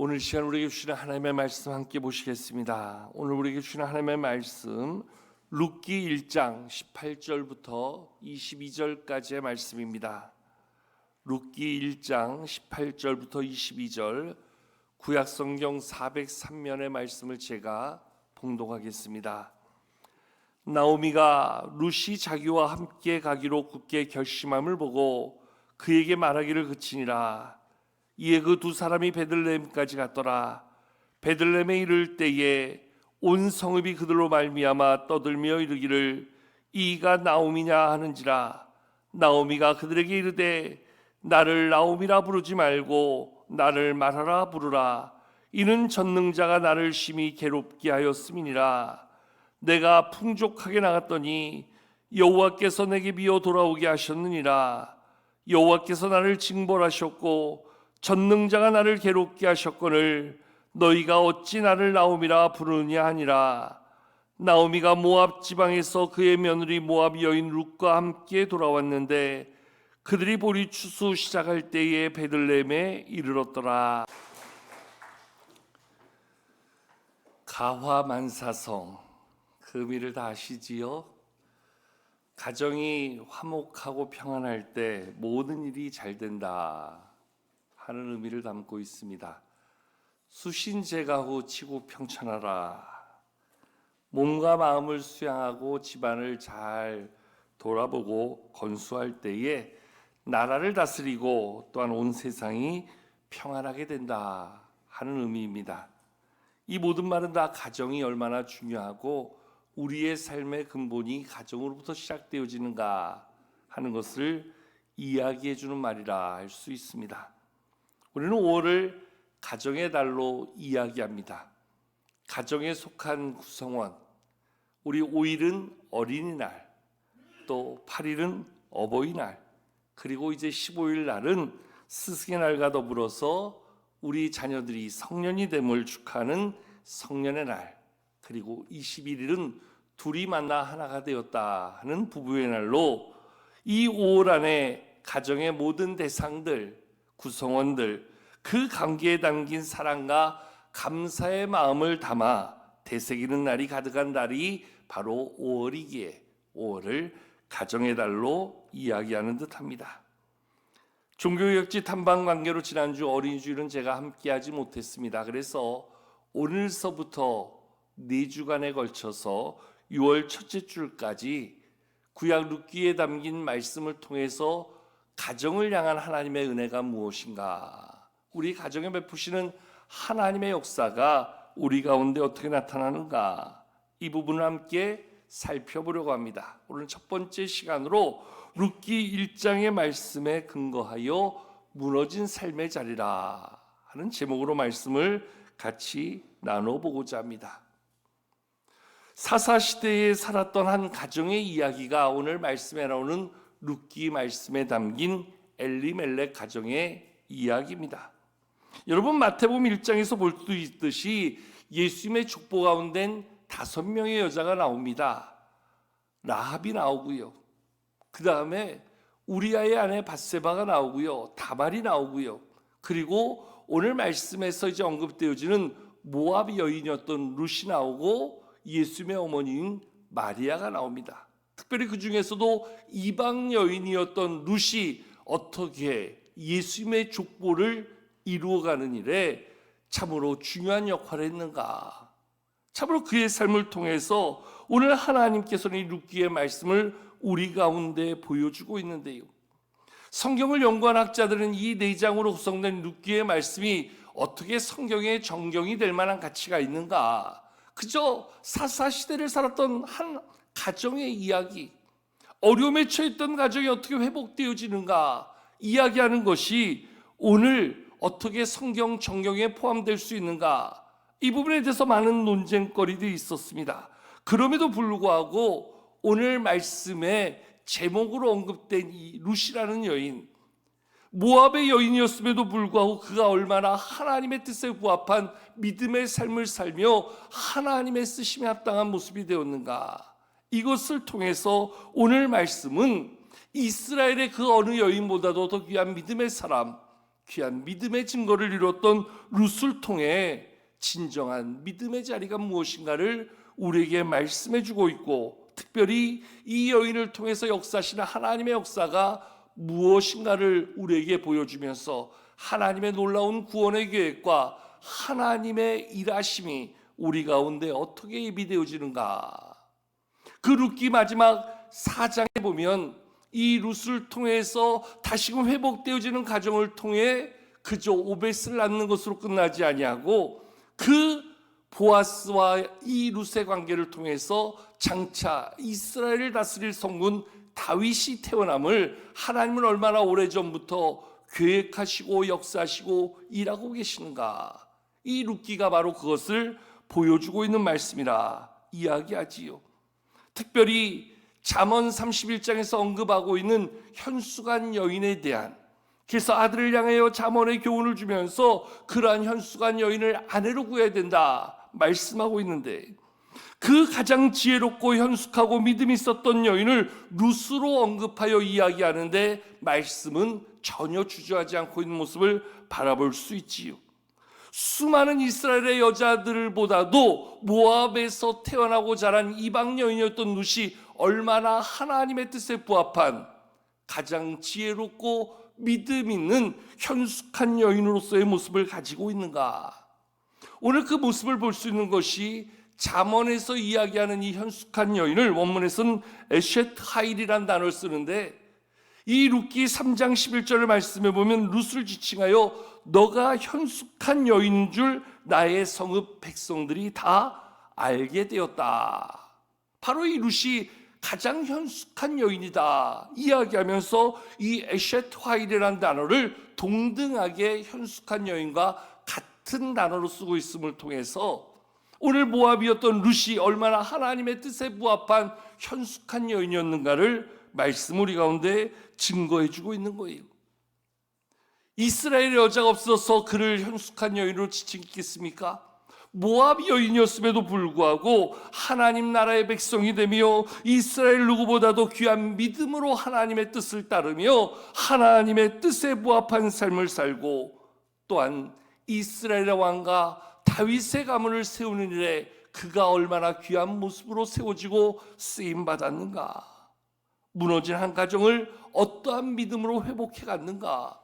오늘 시간 우리에게 주시는 하나님의 말씀 함께 보시겠습니다. 오늘 우리에게 주시는 하나님의 말씀 룻기 1장 18절부터 22절까지의 말씀입니다. 룻기 1장 18절부터 22절 구약성경 403면의 말씀을 제가 봉독하겠습니다. 나오미가 룻이 자기와 함께 가기로 굳게 결심함을 보고 그에게 말하기를 그치니라. 이에 그 두 사람이 베들레헴까지 갔더라. 베들레헴에 이를 때에 온 성읍이 그들로 말미암아 떠들며 이르기를 이가 나오미냐 하는지라. 나오미가 그들에게 이르되 나를 나오미라 부르지 말고 나를 마라라 부르라. 이는 전능자가 나를 심히 괴롭게 하였음이니라. 내가 풍족하게 나갔더니 여호와께서 내게 비어 돌아오게 하셨느니라. 여호와께서 나를 징벌하셨고 전능자가 나를 괴롭게 하셨거늘 너희가 어찌 나를 나오미라 부르느냐 하니라. 나오미가 모압 지방에서 그의 며느리 모압 여인 룻과 함께 돌아왔는데 그들이 보리 추수 시작할 때에 베들레헴에 이르렀더라. 가화만사성, 그 의미를 다 아시지요? 가정이 화목하고 평안할 때 모든 일이 잘 된다 하는 의미를 담고 있습니다. 수신제가후 치고 평천하라. 몸과 마음을 수양하고 집안을 잘 돌아보고 건수할 때에 나라를 다스리고 또한 온 세상이 평안하게 된다 하는 의미입니다. 이 모든 말은 다 가정이 얼마나 중요하고 우리의 삶의 근본이 가정으로부터 시작되어지는가 하는 것을 이야기해 주는 말이라 할 수 있습니다. 우리는 5월을 가정의 달로 이야기합니다. 가정에 속한 구성원, 우리 5일은 어린이날, 또 8일은 어버이날, 그리고 이제 15일 날은 스승의 날과 더불어서 우리 자녀들이 성년이 됨을 축하하는 성년의 날, 그리고 21일은 둘이 만나 하나가 되었다 하는 부부의 날로 이 5월 안에 가정의 모든 대상들, 구성원들, 그 관계에 담긴 사랑과 감사의 마음을 담아 되새기는 날이 가득한 날이 바로 5월이기에 5월을 가정의 달로 이야기하는 듯합니다. 종교개혁지 탐방 관계로 지난주 어린이주일은 제가 함께하지 못했습니다. 그래서 오늘서부터 4주간에 걸쳐서 6월 첫째 주일까지 구약 룻기에 담긴 말씀을 통해서 가정을 향한 하나님의 은혜가 무엇인가, 우리 가정에 베푸시는 하나님의 역사가 우리 가운데 어떻게 나타나는가, 이 부분을 함께 살펴보려고 합니다. 오늘 첫 번째 시간으로 룻기 1장의 말씀에 근거하여 무너진 삶의 자리라 하는 제목으로 말씀을 같이 나눠보고자 합니다. 사사시대에 살았던 한 가정의 이야기가 오늘 말씀에 나오는 룻기 말씀에 담긴 엘리멜렉 가정의 이야기입니다. 여러분, 마태복음 1장에서 볼 수 있듯이 예수님의 족보 가운데는 5명의 여자가 나옵니다. 라합이 나오고요, 그 다음에 우리아의 아내 밧세바가 나오고요, 다말이 나오고요, 그리고 오늘 말씀에서 이제 언급되어지는 모압 여인이었던 룻이 나오고 예수님의 어머니인 마리아가 나옵니다. 특별히 그 중에서도 이방 여인이었던 룻이 어떻게 예수님의 족보를 이루어가는 일에 참으로 중요한 역할을 했는가, 참으로 그의 삶을 통해서 오늘 하나님께서는 이 룻기의 말씀을 우리 가운데 보여주고 있는데요, 성경을 연구한 학자들은 이 4장으로 구성된 룻기의 말씀이 어떻게 성경의 정경이 될 만한 가치가 있는가, 그저 사사시대를 살았던 한 가정의 이야기, 어려움에 처했던 가정이 어떻게 회복되어지는가 이야기하는 것이 오늘 어떻게 성경 정경에 포함될 수 있는가, 이 부분에 대해서 많은 논쟁거리들이 있었습니다. 그럼에도 불구하고 오늘 말씀의 제목으로 언급된 이 룻이라는 여인, 모압의 여인이었음에도 불구하고 그가 얼마나 하나님의 뜻에 부합한 믿음의 삶을 살며 하나님의 쓰심에 합당한 모습이 되었는가, 이것을 통해서 오늘 말씀은 이스라엘의 그 어느 여인보다도 더 귀한 믿음의 사람, 귀한 믿음의 증거를 이뤘던 룻을 통해 진정한 믿음의 자리가 무엇인가를 우리에게 말씀해 주고 있고, 특별히 이 여인을 통해서 역사하시는 하나님의 역사가 무엇인가를 우리에게 보여주면서 하나님의 놀라운 구원의 계획과 하나님의 일하심이 우리 가운데 어떻게 예비되어지는가. 그 룻기 마지막 4장에 보면 이 룻을 통해서 다시금 회복되어지는 가정을 통해 그저 오벳을 낳는 것으로 끝나지 아니하고, 그 보아스와 이 룻의 관계를 통해서 장차 이스라엘을 다스릴 성군 다윗이 태어남을 하나님은 얼마나 오래전부터 계획하시고 역사하시고 일하고 계시는가. 이 룻기가 바로 그것을 보여주고 있는 말씀이라 이야기하지요. 특별히 잠언 31장에서 언급하고 있는 현수간 여인에 대한, 그래서 아들을 향하여 잠언의 교훈을 주면서 그러한 현수간 여인을 아내로 구해야 된다 말씀하고 있는데, 그 가장 지혜롭고 현숙하고 믿음이 있었던 여인을 룻으로 언급하여 이야기하는데 말씀은 전혀 주저하지 않고 있는 모습을 바라볼 수 있지요. 수많은 이스라엘의 여자들보다도 모압에서 태어나고 자란 이방 여인이었던 룻이 얼마나 하나님의 뜻에 부합한 가장 지혜롭고 믿음 있는 현숙한 여인으로서의 모습을 가지고 있는가. 오늘 그 모습을 볼 수 있는 것이 잠언에서 이야기하는 이 현숙한 여인을 원문에서는 에셋 하일이라는 단어를 쓰는데, 이 룻기 3장 11절을 말씀해 보면 룻을 지칭하여 너가 현숙한 여인인 줄 나의 성읍 백성들이 다 알게 되었다. 바로 이 룻이 가장 현숙한 여인이다 이야기하면서 이 에셋 하일이라는 단어를 동등하게 현숙한 여인과 같은 단어로 쓰고 있음을 통해서 오늘 모압이었던 룻이 얼마나 하나님의 뜻에 부합한 현숙한 여인이었는가를 말씀 우리 가운데 증거해 주고 있는 거예요. 이스라엘의 여자가 없어서 그를 현숙한 여인으로 지칭했겠습니까? 모압 여인이었음에도 불구하고 하나님 나라의 백성이 되며 이스라엘 누구보다도 귀한 믿음으로 하나님의 뜻을 따르며 하나님의 뜻에 부합한 삶을 살고, 또한 이스라엘의 왕과 다윗의 가문을 세우는 일에 그가 얼마나 귀한 모습으로 세워지고 쓰임받았는가. 무너진 한 가정을 어떠한 믿음으로 회복해 갔는가.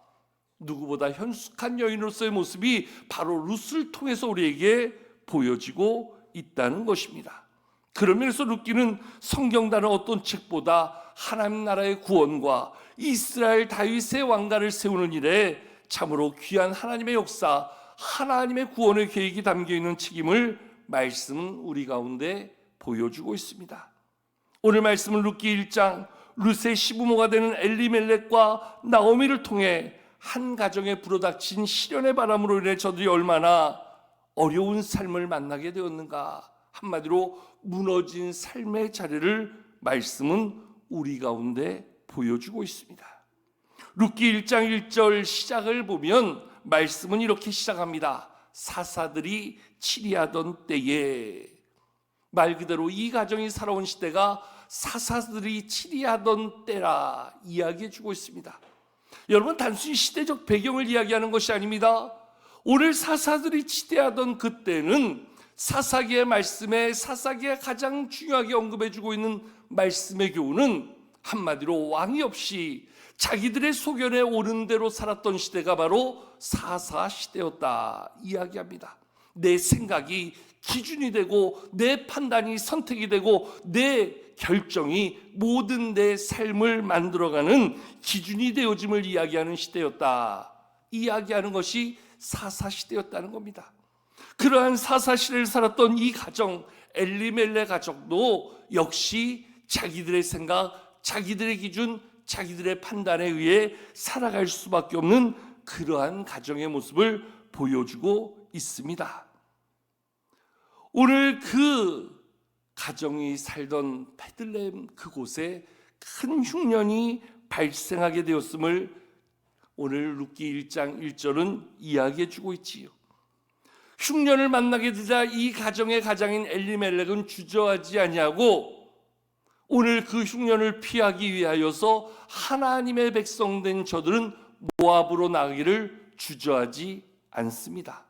누구보다 현숙한 여인으로서의 모습이 바로 룻을 통해서 우리에게 보여지고 있다는 것입니다. 그런 면에서 룻기는 성경 다른 어떤 책보다 하나님 나라의 구원과 이스라엘 다윗의 왕가를 세우는 일에 참으로 귀한 하나님의 역사, 하나님의 구원의 계획이 담겨있는 책임을 말씀은 우리 가운데 보여주고 있습니다. 오늘 말씀은 룻기 1장 룻의 시부모가 되는 엘리멜렉과 나오미를 통해 한 가정에 불어닥친 시련의 바람으로 인해 저들이 얼마나 어려운 삶을 만나게 되었는가. 한마디로 무너진 삶의 자리를 말씀은 우리 가운데 보여주고 있습니다. 룻기 1장 1절 시작을 보면 말씀은 이렇게 시작합니다. 사사들이 치리하던 때에. 말 그대로 이 가정이 살아온 시대가 사사들이 치리하던 때라 이야기해 주고 있습니다. 여러분, 단순히 시대적 배경을 이야기하는 것이 아닙니다. 오늘 사사들이 치리하던 그때는 사사기의 말씀에 사사기가 가장 중요하게 언급해 주고 있는 말씀의 교훈은 한마디로 왕이 없이 자기들의 소견에 오른 대로 살았던 시대가 바로 사사 시대였다 이야기합니다. 내 생각이 기준이 되고 내 판단이 선택이 되고 내 결정이 모든 내 삶을 만들어가는 기준이 되어짐을 이야기하는 시대였다 이야기하는 것이 사사 시대였다는 겁니다. 그러한 사사 시대를 살았던 이 가정 엘리멜렉 가족도 역시 자기들의 생각, 자기들의 기준, 자기들의 판단에 의해 살아갈 수밖에 없는 그러한 가정의 모습을 보여주고 있습니다. 오늘 그 가정이 살던 베들레헴 그곳에 큰 흉년이 발생하게 되었음을 오늘 룻기 1장 1절은 이야기해 주고 있지요. 흉년을 만나게 되자 이 가정의 가장인 엘리멜렉은 주저하지 아니하고 오늘 그 흉년을 피하기 위하여서 하나님의 백성된 저들은 모압으로 나가기를 주저하지 않습니다.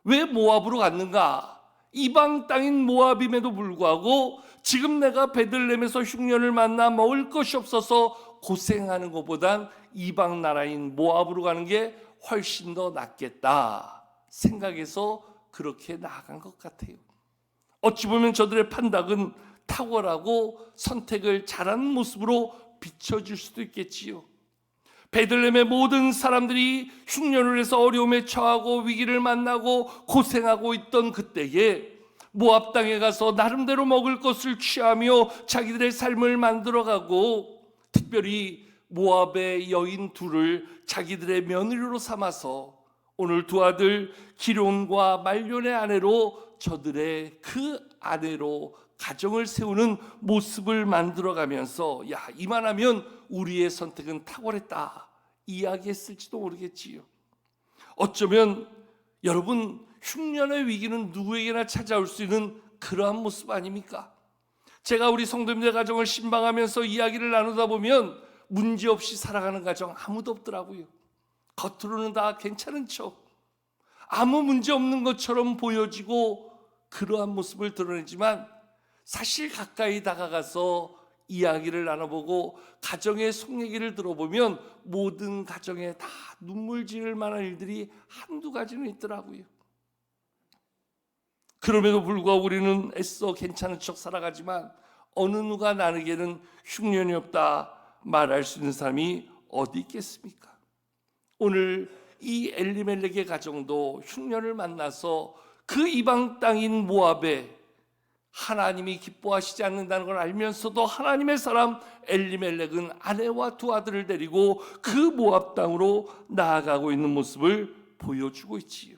왜 모압으로 갔는가? 이방 땅인 모압임에도 불구하고 지금 내가 베들레헴에서 흉년을 만나 먹을 것이 없어서 고생하는 것보단 이방 나라인 모압으로 가는 게 훨씬 더 낫겠다 생각해서 그렇게 나아간 것 같아요. 어찌 보면 저들의 판단은 탁월하고 선택을 잘하는 모습으로 비춰질 수도 있겠지요. 베들레헴의 모든 사람들이 흉년을 해서 어려움에 처하고 위기를 만나고 고생하고 있던 그때에 모압 땅에 가서 나름대로 먹을 것을 취하며 자기들의 삶을 만들어가고, 특별히 모압의 여인 둘을 자기들의 며느리로 삼아서 오늘 두 아들 기럯과 말론의 아내로 저들의 그 아내로 가정을 세우는 모습을 만들어가면서 야, 이만하면 우리의 선택은 탁월했다 이야기했을지도 모르겠지요. 어쩌면 여러분, 흉년의 위기는 누구에게나 찾아올 수 있는 그러한 모습 아닙니까? 제가 우리 성도님들 가정을 신방하면서 이야기를 나누다 보면 문제없이 살아가는 가정 아무도 없더라고요. 겉으로는 다 괜찮은 척, 아무 문제 없는 것처럼 보여지고 그러한 모습을 드러내지만 사실 가까이 다가가서 이야기를 나눠보고 가정의 속 얘기를 들어보면 모든 가정에 다 눈물 지을 만한 일들이 한두 가지는 있더라고요. 그럼에도 불구하고 우리는 애써 괜찮은 척 살아가지만 어느 누가 나에게는 흉년이 없다 말할 수 있는 사람이 어디 있겠습니까? 오늘 이 엘리멜렉의 가정도 흉년을 만나서 그 이방 땅인 모압에 하나님이 기뻐하시지 않는다는 걸 알면서도 하나님의 사람 엘리멜렉은 아내와 두 아들을 데리고 그 모압 땅으로 나아가고 있는 모습을 보여주고 있지요.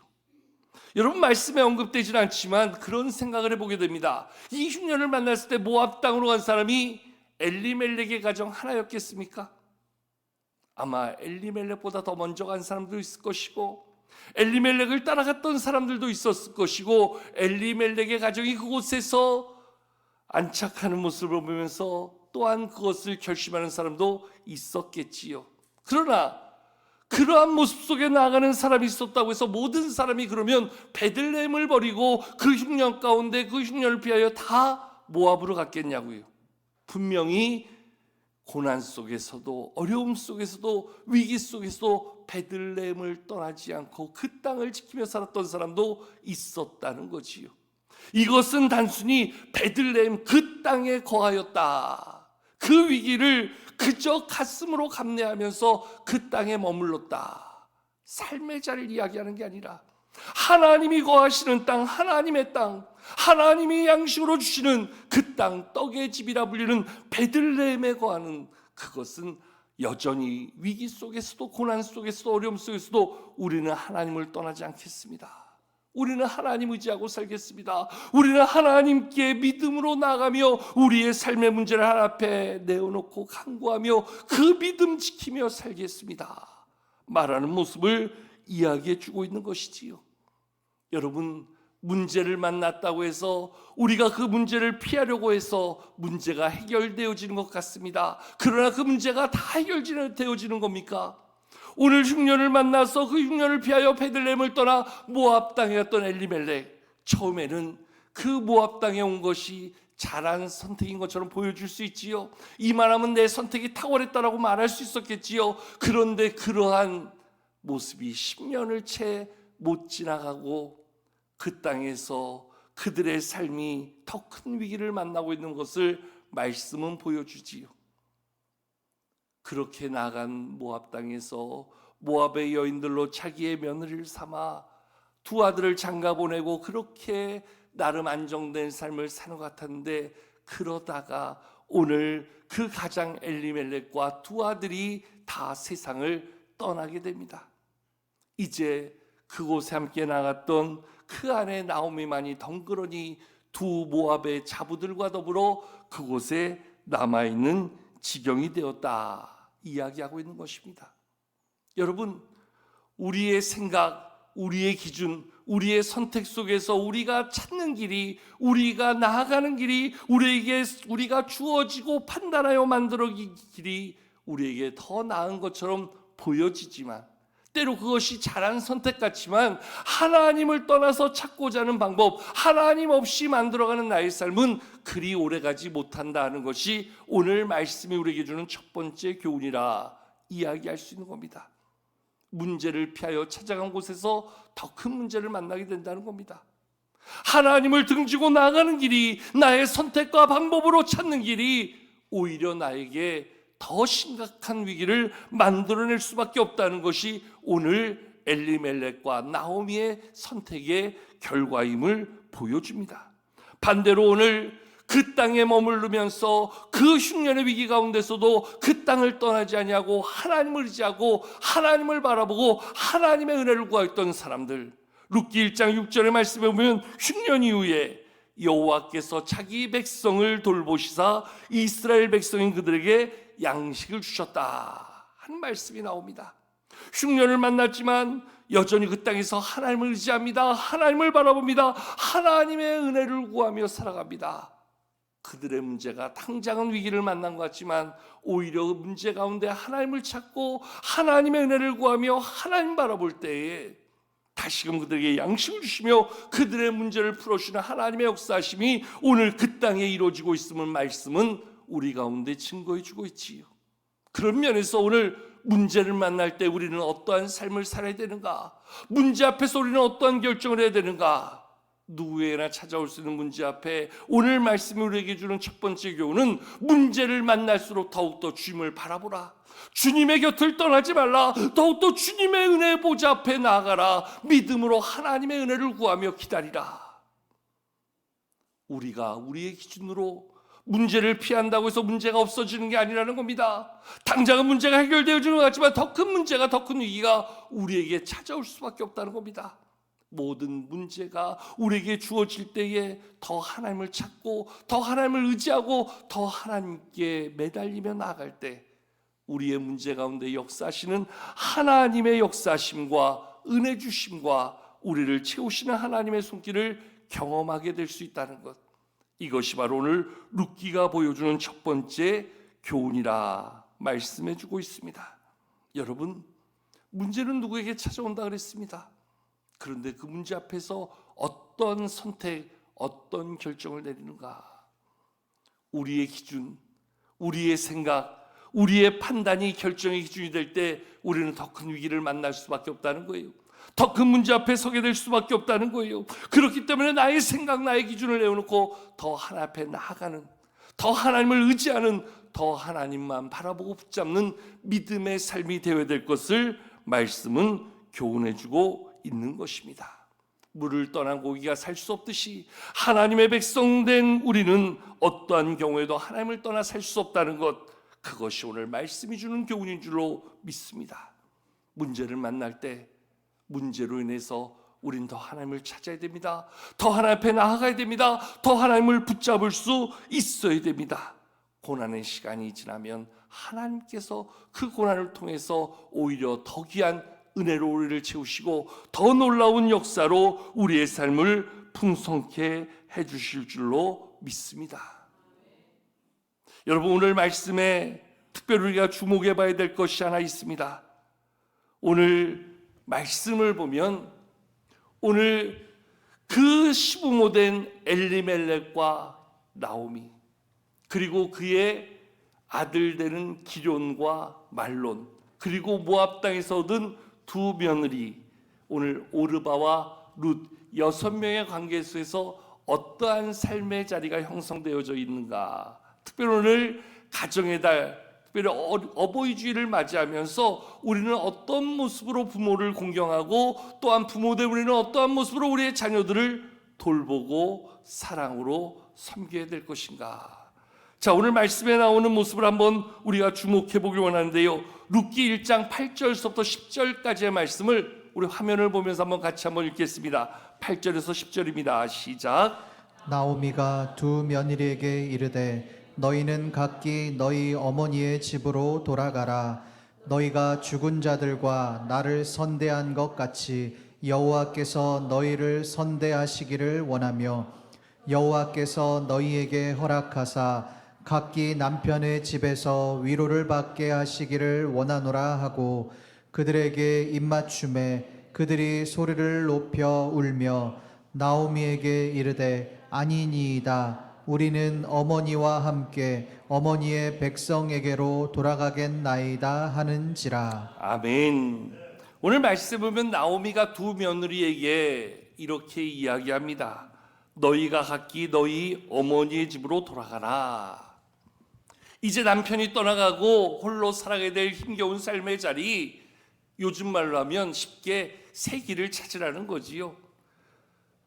여러분, 말씀에 언급되지는 않지만 그런 생각을 해보게 됩니다. 이 흉년을 만났을 때 모압 땅으로 간 사람이 엘리멜렉의 가정 하나였겠습니까? 아마 엘리멜렉보다 더 먼저 간 사람도 있을 것이고 엘리멜렉을 따라갔던 사람들도 있었을 것이고 엘리멜렉의 가정이 그곳에서 안착하는 모습을 보면서 또한 그것을 결심하는 사람도 있었겠지요. 그러나 그러한 모습 속에 나아가는 사람이 있었다고 해서 모든 사람이 그러면 베들레헴을 버리고 그 흉년 가운데 그 흉년을 피하여 다 모압으로 갔겠냐고요. 분명히 고난 속에서도 어려움 속에서도 위기 속에서도 베들레헴을 떠나지 않고 그 땅을 지키며 살았던 사람도 있었다는 거지요. 이것은 단순히 베들레헴 그 땅에 거하였다, 그 위기를 그저 가슴으로 감내하면서 그 땅에 머물렀다, 삶의 자리를 이야기하는 게 아니라 하나님이 거하시는 땅, 하나님의 땅, 하나님이 양식으로 주시는 그 땅, 떡의 집이라 불리는 베들레헴에 거하는, 그것은 여전히 위기 속에서도 고난 속에서도 어려움 속에서도 우리는 하나님을 떠나지 않겠습니다. 우리는 하나님 의지하고 살겠습니다. 우리는 하나님께 믿음으로 나아가며 우리의 삶의 문제를 하나님 앞에 내어놓고 간구하며 그 믿음 지키며 살겠습니다 말하는 모습을 이야기해 주고 있는 것이지요. 여러분, 문제를 만났다고 해서 우리가 그 문제를 피하려고 해서 문제가 해결되어지는 것 같습니다. 그러나 그 문제가 다 해결되어지는 겁니까? 오늘 흉년을 만나서 그 흉년을 피하여 베들레헴을 떠나 모압 땅에 갔던 엘리멜렉, 처음에는 그 모압 땅에 온 것이 잘한 선택인 것처럼 보여줄 수 있지요. 이만하면 내 선택이 탁월했다라고 말할 수 있었겠지요. 그런데 그러한 모습이 10년을 채 못 지나가고 그 땅에서 그들의 삶이 더 큰 위기를 만나고 있는 것을 말씀은 보여주지요. 그렇게 나간 모압 땅에서 모압의 여인들로 자기의 며느리를 삼아 두 아들을 장가 보내고 그렇게 나름 안정된 삶을 사는 것 같았는데, 그러다가 오늘 그 가장 엘리멜렉과 두 아들이 다 세상을 떠나게 됩니다. 이제 그곳에 함께 나갔던 그 아내 나오미만이 덩그러니 두 모압의 자부들과 더불어 그곳에 남아있는 지경이 되었다 이야기하고 있는 것입니다. 여러분, 우리의 생각, 우리의 기준, 우리의 선택 속에서 우리가 찾는 길이, 우리가 나아가는 길이, 우리가 주어지고 판단하여 만들어진 길이 우리에게 더 나은 것처럼 보여지지만 때로 그것이 잘한 선택 같지만 하나님을 떠나서 찾고자 하는 방법, 하나님 없이 만들어가는 나의 삶은 그리 오래가지 못한다 하는 것이 오늘 말씀이 우리에게 주는 첫 번째 교훈이라 이야기할 수 있는 겁니다. 문제를 피하여 찾아간 곳에서 더 큰 문제를 만나게 된다는 겁니다. 하나님을 등지고 나가는 길이, 나의 선택과 방법으로 찾는 길이 오히려 나에게 더 심각한 위기를 만들어낼 수밖에 없다는 것이 오늘 엘리멜렉과 나오미의 선택의 결과임을 보여줍니다. 반대로 오늘 그 땅에 머무르면서 그 흉년의 위기 가운데서도 그 땅을 떠나지 아니하고 하나님을 의지하고 하나님을 바라보고 하나님의 은혜를 구하였던 사람들, 룻기 1장 6절의 말씀에 보면 흉년 이후에 여호와께서 자기 백성을 돌보시사 이스라엘 백성인 그들에게 양식을 주셨다 하는 말씀이 나옵니다. 흉년을 만났지만 여전히 그 땅에서 하나님을 의지합니다. 하나님을 바라봅니다. 하나님의 은혜를 구하며 살아갑니다. 그들의 문제가 당장은 위기를 만난 것 같지만 오히려 문제 가운데 하나님을 찾고 하나님의 은혜를 구하며 하나님 바라볼 때에 다시금 그들에게 양식을 주시며 그들의 문제를 풀어주시는 하나님의 역사하심이 오늘 그 땅에 이루어지고 있음을 말씀은 우리 가운데 증거해 주고 있지요. 그런 면에서 오늘 문제를 만날 때 우리는 어떠한 삶을 살아야 되는가? 문제 앞에서 우리는 어떠한 결정을 해야 되는가? 누구에게나 찾아올 수 있는 문제 앞에 오늘 말씀이 우리에게 주는 첫 번째 교훈은 문제를 만날수록 더욱더 주님을 바라보라. 주님의 곁을 떠나지 말라. 더욱더 주님의 은혜의 보좌 앞에 나아가라. 믿음으로 하나님의 은혜를 구하며 기다리라. 우리가 우리의 기준으로 문제를 피한다고 해서 문제가 없어지는 게 아니라는 겁니다. 당장은 문제가 해결되어지는 것 같지만 더 큰 문제가, 더 큰 위기가 우리에게 찾아올 수밖에 없다는 겁니다. 모든 문제가 우리에게 주어질 때에 더 하나님을 찾고 더 하나님을 의지하고 더 하나님께 매달리며 나아갈 때 우리의 문제 가운데 역사하시는 하나님의 역사심과 은혜 주심과 우리를 채우시는 하나님의 손길을 경험하게 될 수 있다는 것, 이것이 바로 오늘 룻기가 보여주는 첫 번째 교훈이라 말씀해 주고 있습니다. 여러분, 문제는 누구에게 찾아온다 그랬습니다. 그런데 그 문제 앞에서 어떤 선택, 어떤 결정을 내리는가? 우리의 기준, 우리의 생각, 우리의 판단이 결정의 기준이 될 때 우리는 더 큰 위기를 만날 수밖에 없다는 거예요. 더 큰 문제 앞에 서게 될 수밖에 없다는 거예요. 그렇기 때문에 나의 생각, 나의 기준을 내어놓고 더 하나님 앞에 나아가는, 더 하나님을 의지하는, 더 하나님만 바라보고 붙잡는 믿음의 삶이 되어야 될 것을 말씀은 교훈해주고 있는 것입니다. 물을 떠난 고기가 살 수 없듯이 하나님의 백성된 우리는 어떠한 경우에도 하나님을 떠나 살 수 없다는 것, 그것이 오늘 말씀이 주는 교훈인 줄로 믿습니다. 문제를 만날 때 문제로 인해서 우린 더 하나님을 찾아야 됩니다. 더 하나님 앞에 나아가야 됩니다. 더 하나님을 붙잡을 수 있어야 됩니다. 고난의 시간이 지나면 하나님께서 그 고난을 통해서 오히려 더 귀한 은혜로 우리를 채우시고 더 놀라운 역사로 우리의 삶을 풍성케 해주실 줄로 믿습니다. 여러분, 오늘 말씀에 특별히 우리가 주목해 봐야 될 것이 하나 있습니다. 오늘 말씀을 보면 오늘 그 시부모된 엘리멜렉과 나오미, 그리고 그의 아들 되는 기럨과 말론, 그리고 모압 땅에서 얻은 두 며느리, 오늘 오르바와 룻 6명의 관계 속에서 어떠한 삶의 자리가 형성되어져 있는가? 특별히 오늘 가정의 달, 특별히 어버이 주일을 맞이하면서 우리는 어떤 모습으로 부모를 공경하고 또한 부모된 우리는 어떠한 모습으로 우리의 자녀들을 돌보고 사랑으로 섬겨야 될 것인가? 자, 오늘 말씀에 나오는 모습을 한번 우리가 주목해 보길 원하는데요. 룻기 1장 8절부터 10절까지의 말씀을 우리 화면을 보면서 같이 한번 읽겠습니다. 8절에서 10절입니다. 시작. 나오미가 두 며느리에게 이르되 너희는 각기 너희 어머니의 집으로 돌아가라. 너희가 죽은 자들과 나를 선대한 것 같이 여호와께서 너희를 선대하시기를 원하며 여호와께서 너희에게 허락하사 각기 남편의 집에서 위로를 받게 하시기를 원하노라 하고 그들에게 입맞춤에 그들이 소리를 높여 울며 나오미에게 이르되 아니니이다. 우리는 어머니와 함께 어머니의 백성에게로 돌아가겠나이다 하는지라. 아멘. 오늘 말씀 보면 나오미가 두 며느리에게 이렇게 이야기합니다. 너희가 각기 너희 어머니의 집으로 돌아가라. 이제 남편이 떠나가고 홀로 살아가게 될 힘겨운 삶의 자리, 요즘 말로 하면 쉽게 새 길을 찾으라는 거지요.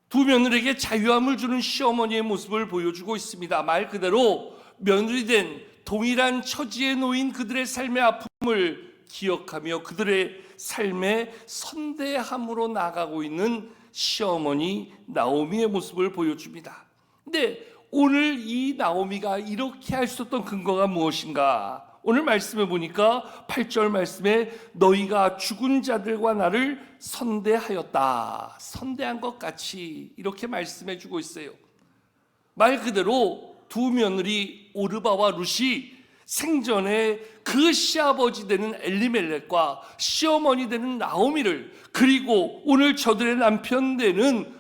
두 며느리에게 자유함을 주는 시어머니의 모습을 보여주고 있습니다. 말 그대로 며느리 된 동일한 처지에 놓인 그들의 삶의 아픔을 기억하며 그들의 삶의 선대함으로 나아가고 있는 시어머니 나오미의 모습을 보여줍니다. 근데 오늘 이 나오미가 이렇게 할 수 있었던 근거가 무엇인가? 오늘 말씀에 보니까 8절 말씀에 너희가 죽은 자들과 나를 선대하였다. 선대한 것 같이 이렇게 말씀해 주고 있어요. 말 그대로 두 며느리 오르바와 룻이 생전에 그 시아버지 되는 엘리멜렉과 시어머니 되는 나오미를, 그리고 오늘 저들의 남편 되는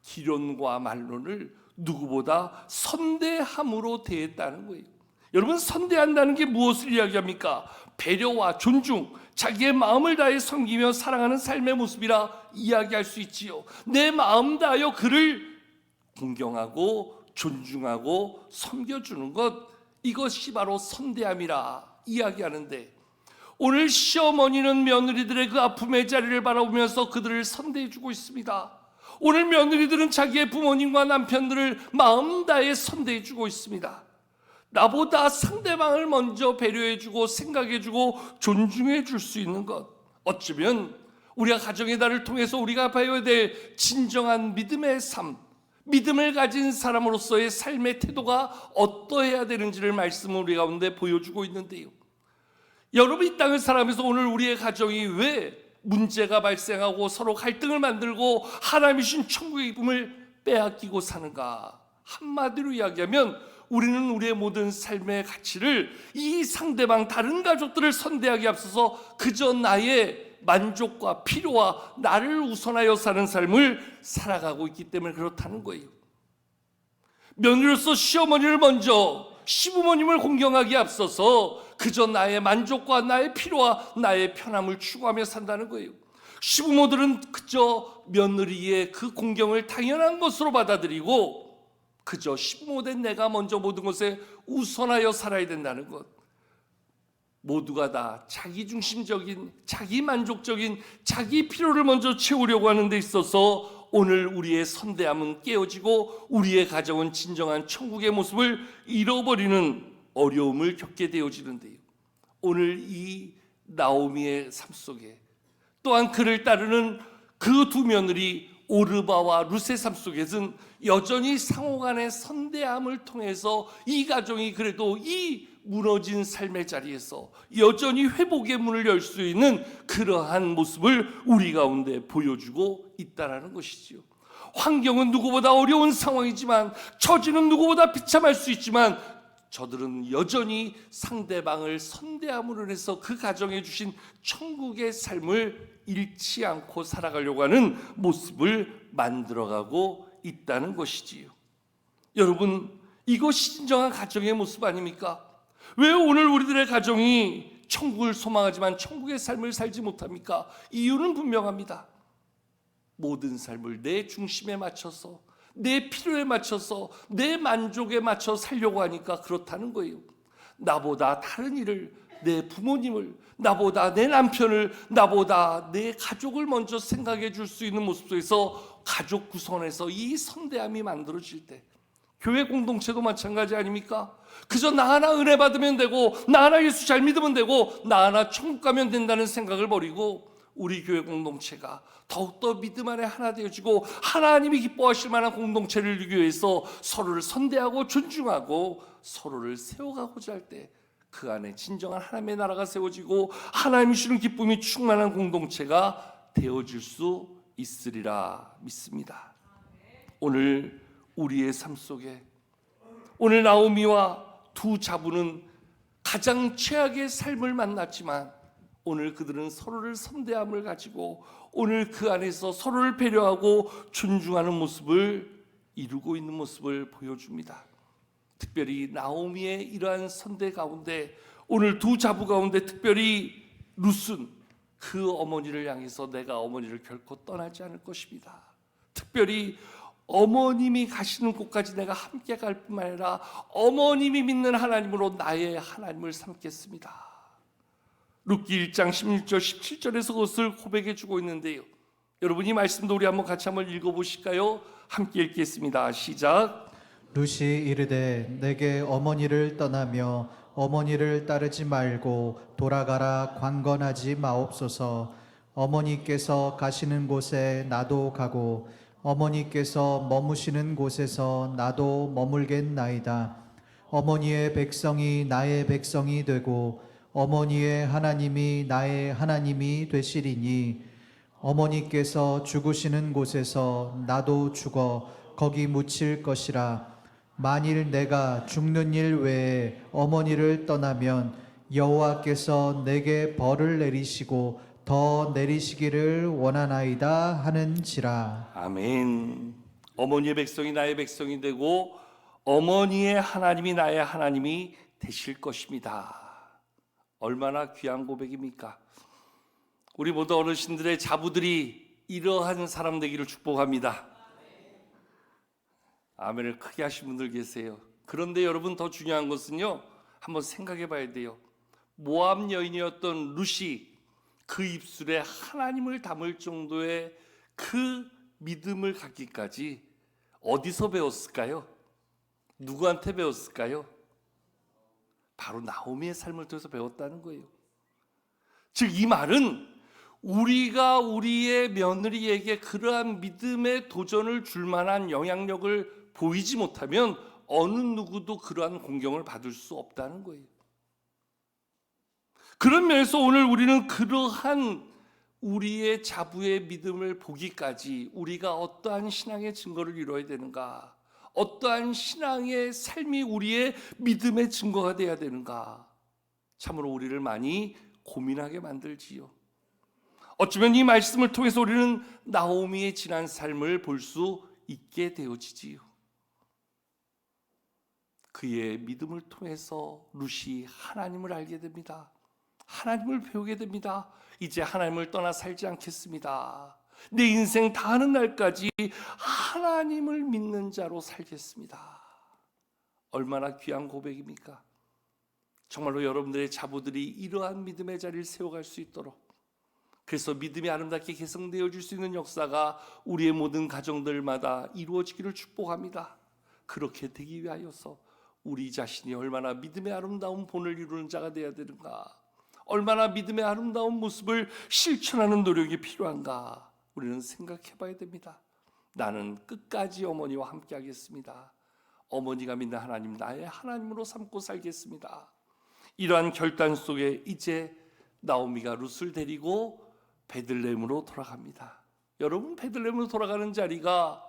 기련과 말론을 누구보다 선대함으로 대했다는 거예요. 여러분, 선대한다는 게 무엇을 이야기합니까? 배려와 존중, 자기의 마음을 다해 섬기며 사랑하는 삶의 모습이라 이야기할 수 있지요. 내 마음 다하여 그를 공경하고 존중하고 섬겨주는 것, 이것이 바로 선대함이라 이야기하는데, 오늘 시어머니는 며느리들의 그 아픔의 자리를 바라보면서 그들을 선대해주고 있습니다. 오늘 며느리들은 자기의 부모님과 남편들을 마음 다해 선대해주고 있습니다. 나보다 상대방을 먼저 배려해주고 생각해주고 존중해줄 수 있는 것, 어쩌면 우리가 가정의 달을 통해서 우리가 봐야 될 진정한 믿음의 삶, 믿음을 가진 사람으로서의 삶의 태도가 어떠해야 되는지를 말씀을 우리 가운데 보여주고 있는데요. 여러분, 이 땅을 살아가면서 오늘 우리의 가정이 왜 문제가 발생하고 서로 갈등을 만들고 하나님이 주신 천국의 기쁨을 빼앗기고 사는가? 한마디로 이야기하면 우리는 우리의 모든 삶의 가치를 이 상대방 다른 가족들을 선대하기 앞서서 그저 나의 만족과 필요와 나를 우선하여 사는 삶을 살아가고 있기 때문에 그렇다는 거예요. 며느리로서 시어머니를 먼저, 시부모님을 공경하기에 앞서서 그저 나의 만족과 나의 필요와 나의 편함을 추구하며 산다는 거예요. 시부모들은 그저 며느리의 그 공경을 당연한 것으로 받아들이고 그저 시부모된 내가 먼저 모든 것에 우선하여 살아야 된다는 것, 모두가 다 자기중심적인, 자기만족적인, 자기 필요를 먼저 채우려고 하는 데 있어서 오늘 우리의 선대함은 깨어지고 우리의 가정은 진정한 천국의 모습을 잃어버리는 어려움을 겪게 되어지는데요. 오늘 이 나오미의 삶 속에 또한 그를 따르는 그 두 며느리 오르바와 룻의 삶 속에서는 여전히 상호간의 선대함을 통해서 이 가정이 그래도 이 무너진 삶의 자리에서 여전히 회복의 문을 열 수 있는 그러한 모습을 우리 가운데 보여주고 있다는 것이지요. 환경은 누구보다 어려운 상황이지만, 처지는 누구보다 비참할 수 있지만, 저들은 여전히 상대방을 선대함으로 해서 그 가정에 주신 천국의 삶을 잃지 않고 살아가려고 하는 모습을 만들어가고 있다는 것이지요. 여러분, 이것이 진정한 가정의 모습 아닙니까? 왜 오늘 우리들의 가정이 천국을 소망하지만 천국의 삶을 살지 못합니까? 이유는 분명합니다. 모든 삶을 내 중심에 맞춰서, 내 필요에 맞춰서, 내 만족에 맞춰 살려고 하니까 그렇다는 거예요. 나보다 다른 일을, 내 부모님을, 나보다 내 남편을, 나보다 내 가족을 먼저 생각해 줄 수 있는 모습 속에서 가족 구성원에서 이 선대함이 만들어질 때, 교회 공동체도 마찬가지 아닙니까? 그저 나 하나 은혜 받으면 되고, 나 하나 예수 잘 믿으면 되고, 나 하나 천국 가면 된다는 생각을 버리고 우리 교회 공동체가 더욱더 믿음 안에 하나 되어지고 하나님이 기뻐하실 만한 공동체를 이루기 위해서 서로를 선대하고 존중하고 서로를 세워가고자 할 때 그 안에 진정한 하나님의 나라가 세워지고 하나님이 주는 기쁨이 충만한 공동체가 되어질 수 있으리라 믿습니다. 오늘 우리의 삶 속에 오늘 나오미와 두 자부는 가장 최악의 삶을 만났지만 오늘 그들은 서로를 선대함을 가지고 오늘 그 안에서 서로를 배려하고 존중하는 모습을 이루고 있는 모습을 보여줍니다. 특별히 나오미의 이러한 선대 가운데 오늘 두 자부 가운데 특별히 룻은 그 어머니를 향해서 내가 어머니를 결코 떠나지 않을 것입니다. 특별히 어머님이 가시는 곳까지 내가 함께 갈 뿐만 아니라 어머님이 믿는 하나님으로 나의 하나님을 삼겠습니다. 룻기 1장 16절 17절에서 그것을 고백해 주고 있는데요. 여러분 이 말씀도 우리 같이 한번 읽어보실까요? 함께 읽겠습니다. 시작. 룻이 이르되 내게 어머니를 떠나며 어머니를 따르지 말고 돌아가라 관건하지 마옵소서. 어머니께서 가시는 곳에 나도 가고 어머니께서 머무시는 곳에서 나도 머물겠나이다. 어머니의 백성이 나의 백성이 되고 어머니의 하나님이 나의 하나님이 되시리니 어머니께서 죽으시는 곳에서 나도 죽어 거기 묻힐 것이라. 만일 내가 죽는 일 외에 어머니를 떠나면 여호와께서 내게 벌을 내리시고 더 내리시기를 원하나이다 하는지라. 아멘. 어머니의 백성이 나의 백성이 되고 어머니의 하나님이 나의 하나님이 되실 것입니다. 얼마나 귀한 고백입니까? 우리 모두 어르신들의 자부들이 이러한 사람 되기를 축복합니다. 아멘을 크게 하신 분들 계세요. 그런데 여러분 더 중요한 것은요, 한번 생각해 봐야 돼요. 모압 여인이었던 룻이 그 입술에 하나님을 담을 정도의 그 믿음을 갖기까지 어디서 배웠을까요? 누구한테 배웠을까요? 바로 나오미의 삶을 통해서 배웠다는 거예요. 즉 이 말은 우리가 우리의 며느리에게 그러한 믿음의 도전을 줄 만한 영향력을 보이지 못하면 어느 누구도 그러한 공경을 받을 수 없다는 거예요. 그런 면에서 오늘 우리는 그러한 우리의 자부의 믿음을 보기까지 우리가 어떠한 신앙의 증거를 이루어야 되는가, 어떠한 신앙의 삶이 우리의 믿음의 증거가 되어야 되는가, 참으로 우리를 많이 고민하게 만들지요. 어쩌면 이 말씀을 통해서 우리는 나오미의 지난 삶을 볼 수 있게 되어지지요. 그의 믿음을 통해서 룻이 하나님을 알게 됩니다. 하나님을 배우게 됩니다. 이제 하나님을 떠나 살지 않겠습니다. 내 인생 다하는 날까지 하나님을 믿는 자로 살겠습니다. 얼마나 귀한 고백입니까? 정말로 여러분들의 자부들이 이러한 믿음의 자리를 세워갈 수 있도록, 그래서 믿음이 아름답게 개성되어질 수 있는 역사가 우리의 모든 가정들마다 이루어지기를 축복합니다. 그렇게 되기 위하여서 우리 자신이 얼마나 믿음의 아름다운 본을 이루는 자가 되어야 되는가, 얼마나 믿음의 아름다운 모습을 실천하는 노력이 필요한가 우리는 생각해 봐야 됩니다. 나는 끝까지 어머니와 함께 하겠습니다. 어머니가 믿는 하나님 나의 하나님으로 삼고 살겠습니다. 이러한 결단 속에 이제 나오미가 룻을 데리고 베들레헴으로 돌아갑니다. 여러분, 베들레헴으로 돌아가는 자리가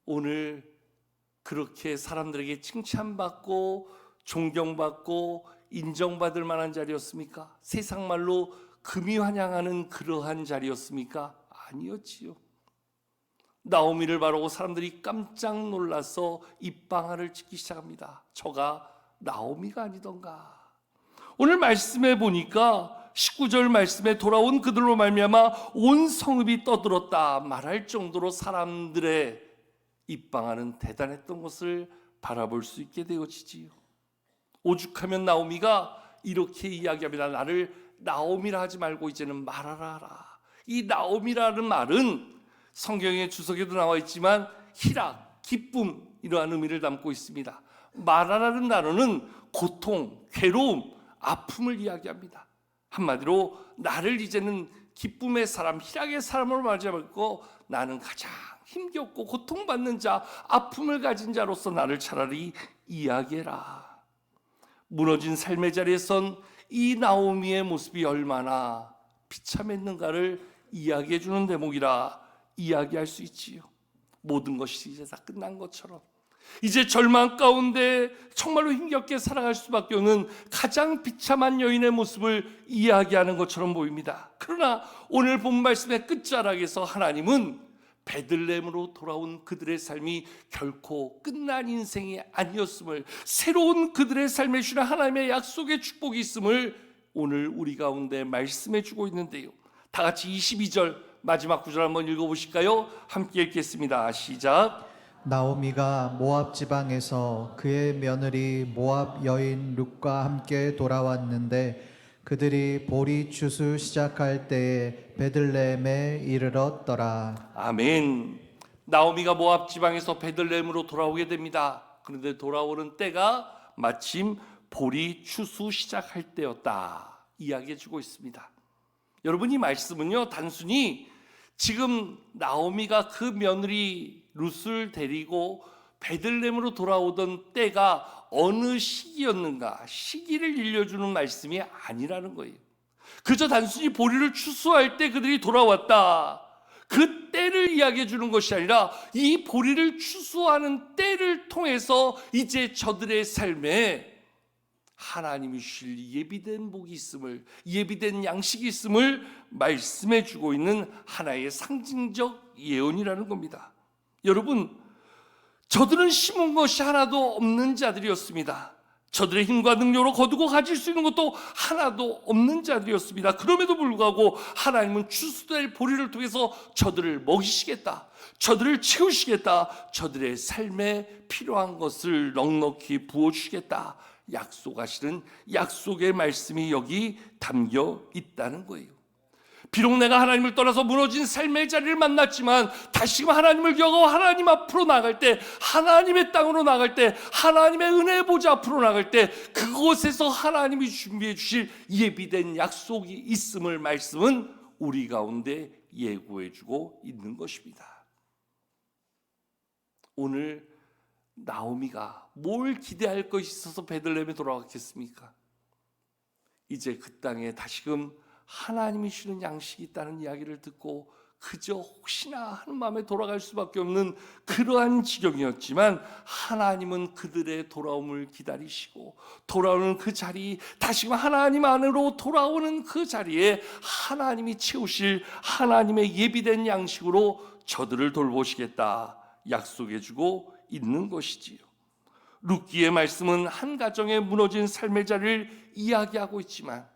오늘 그렇게 사람들에게 칭찬받고 존경받고 인정받을 만한 자리였습니까? 세상 말로 금이 환영하는 그러한 자리였습니까? 아니었지요. 나오미를 바라보고 사람들이 깜짝 놀라서 입방아를 찍기 시작합니다. 저가 나오미가 아니던가. 오늘 말씀에 보니까 19절 말씀에 돌아온 그들로 말미암아 온 성읍이 떠들었다 말할 정도로 사람들의 입방아는 대단했던 것을 바라볼 수 있게 되어지지요. 오죽하면 나오미가 이렇게 이야기합니다. 나를 나오미라 하지 말고 이제는 말하라 하라. 이 나오미라는 말은 성경의 주석에도 나와 있지만 희락, 기쁨 이러한 의미를 담고 있습니다. 말하라는 단어는 고통, 괴로움, 아픔을 이야기합니다. 한마디로 나를 이제는 기쁨의 사람, 희락의 사람으로 말하지 말고 나는 가장 힘겹고 고통받는 자, 아픔을 가진 자로서 나를 차라리 이야기해라. 무너진 삶의 자리에선 이 나오미의 모습이 얼마나 비참했는가를 이야기해 주는 대목이라 이야기할 수 있지요. 모든 것이 이제 다 끝난 것처럼, 이제 절망 가운데 정말로 힘겹게 살아갈 수밖에 없는 가장 비참한 여인의 모습을 이야기하는 것처럼 보입니다. 그러나 오늘 본 말씀의 끝자락에서 하나님은 베들레헴으로 돌아온 그들의 삶이 결코 끝난 인생이 아니었음을, 새로운 그들의 삶에 주는 하나님의 약속의 축복이 있음을 오늘 우리 가운데 말씀해 주고 있는데요. 다 같이 22절 마지막 구절 한번 읽어보실까요? 함께 읽겠습니다. 시작. 나오미가 모압 지방에서 그의 며느리 모압 여인 룻과 함께 돌아왔는데 그들이 보리 추수 시작할 때에 베들레헴에 이르렀더라. 아멘. 나오미가 모압 지방에서 베들레헴으로 돌아오게 됩니다. 그런데 돌아오는 때가 마침 보리 추수 시작할 때였다 이야기해 주고 있습니다. 여러분, 이 말씀은요, 단순히 지금 나오미가 그 며느리 룻을 데리고 베들레헴으로 돌아오던 때가 어느 시기였는가, 시기를 일러주는 말씀이 아니라는 거예요. 그저 단순히 보리를 추수할 때 그들이 돌아왔다, 그 때를 이야기해 주는 것이 아니라 이 보리를 추수하는 때를 통해서 이제 저들의 삶에 하나님이 주실 예비된 복이 있음을, 예비된 양식이 있음을 말씀해 주고 있는 하나의 상징적 예언이라는 겁니다. 여러분, 저들은 심은 것이 하나도 없는 자들이었습니다. 저들의 힘과 능력으로 거두고 가질 수 있는 것도 하나도 없는 자들이었습니다. 그럼에도 불구하고 하나님은 추수될 보리를 통해서 저들을 먹이시겠다, 저들을 채우시겠다, 저들의 삶에 필요한 것을 넉넉히 부어주시겠다 약속하시는 약속의 말씀이 여기 담겨 있다는 거예요. 비록 내가 하나님을 떠나서 무너진 삶의 자리를 만났지만 다시금 하나님을 기억하고 하나님 앞으로 나갈 때, 하나님의 땅으로 나갈 때, 하나님의 은혜 보좌 앞으로 나갈 때 그곳에서 하나님이 준비해 주실 예비된 약속이 있음을 말씀은 우리 가운데 예고해 주고 있는 것입니다. 오늘 나오미가 뭘 기대할 것이 있어서 베들레헴에 돌아왔겠습니까? 이제 그 땅에 다시금 하나님이 주는 양식이 있다는 이야기를 듣고 그저 혹시나 하는 마음에 돌아갈 수밖에 없는 그러한 지경이었지만, 하나님은 그들의 돌아옴을 기다리시고 돌아오는 그 자리, 다시금 하나님 안으로 돌아오는 그 자리에 하나님이 채우실 하나님의 예비된 양식으로 저들을 돌보시겠다 약속해주고 있는 것이지요. 룻기의 말씀은 한 가정의 무너진 삶의 자리를 이야기하고 있지만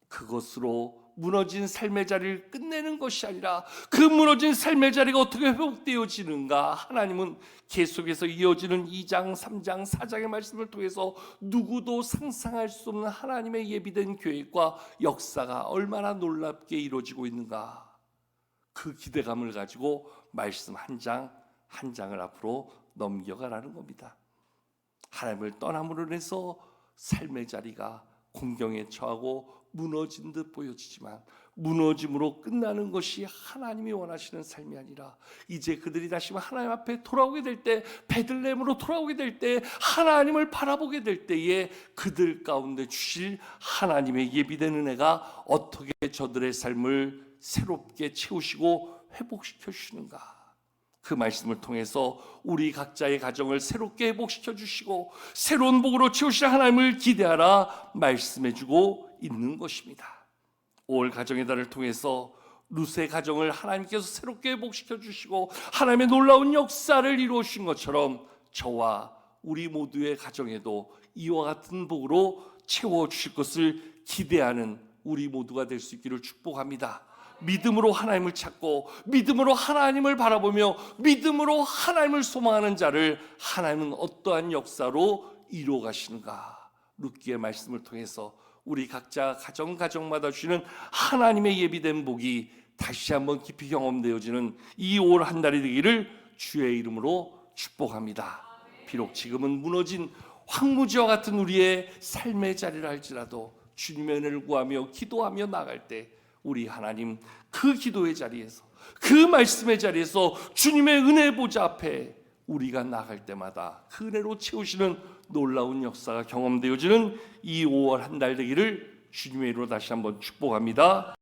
그것으로 무너진 삶의 자리를 끝내는 것이 아니라 그 무너진 삶의 자리가 어떻게 회복되어지는가, 하나님은 계속해서 이어지는 2장, 3장, 4장의 말씀을 통해서 누구도 상상할 수 없는 하나님의 예비된 계획과 역사가 얼마나 놀랍게 이루어지고 있는가, 그 기대감을 가지고 말씀 한 장 한 장을 앞으로 넘겨가라는 겁니다. 하나님을 떠남으로 인해서 삶의 자리가 공경에 처하고 무너진 듯 보여지지만 무너짐으로 끝나는 것이 하나님이 원하시는 삶이 아니라 이제 그들이 다시 하나님 앞에 돌아오게 될 때, 베들레헴으로 돌아오게 될 때, 하나님을 바라보게 될 때에 그들 가운데 주실 하나님의 예비된 은혜가 어떻게 저들의 삶을 새롭게 채우시고 회복시켜 주시는가, 그 말씀을 통해서 우리 각자의 가정을 새롭게 회복시켜 주시고 새로운 복으로 채우실 하나님을 기대하라 말씀해 주고 있는 것입니다. 5월 가정의 달을 통해서 룻의 가정을 하나님께서 새롭게 회복시켜 주시고 하나님의 놀라운 역사를 이루어 주신 것처럼 저와 우리 모두의 가정에도 이와 같은 복으로 채워 주실 것을 기대하는 우리 모두가 될 수 있기를 축복합니다. 믿음으로 하나님을 찾고 믿음으로 하나님을 바라보며 믿음으로 하나님을 소망하는 자를 하나님은 어떠한 역사로 이루어 가시는가, 룻기의 말씀을 통해서 우리 각자 가정마다 주시는 하나님의 예비된 복이 다시 한번 깊이 경험되어지는 이 올 한 달이 되기를 주의 이름으로 축복합니다. 비록 지금은 무너진 황무지와 같은 우리의 삶의 자리를 할지라도 주님의 은혜를 구하며 기도하며 나갈 때 우리 하나님 그 기도의 자리에서, 그 말씀의 자리에서 주님의 은혜 보좌 앞에 우리가 나갈 때마다 그 은혜로 채우시는 놀라운 역사가 경험되어지는 이 5월 한 달 되기를 주님의 이름으로 다시 한번 축복합니다.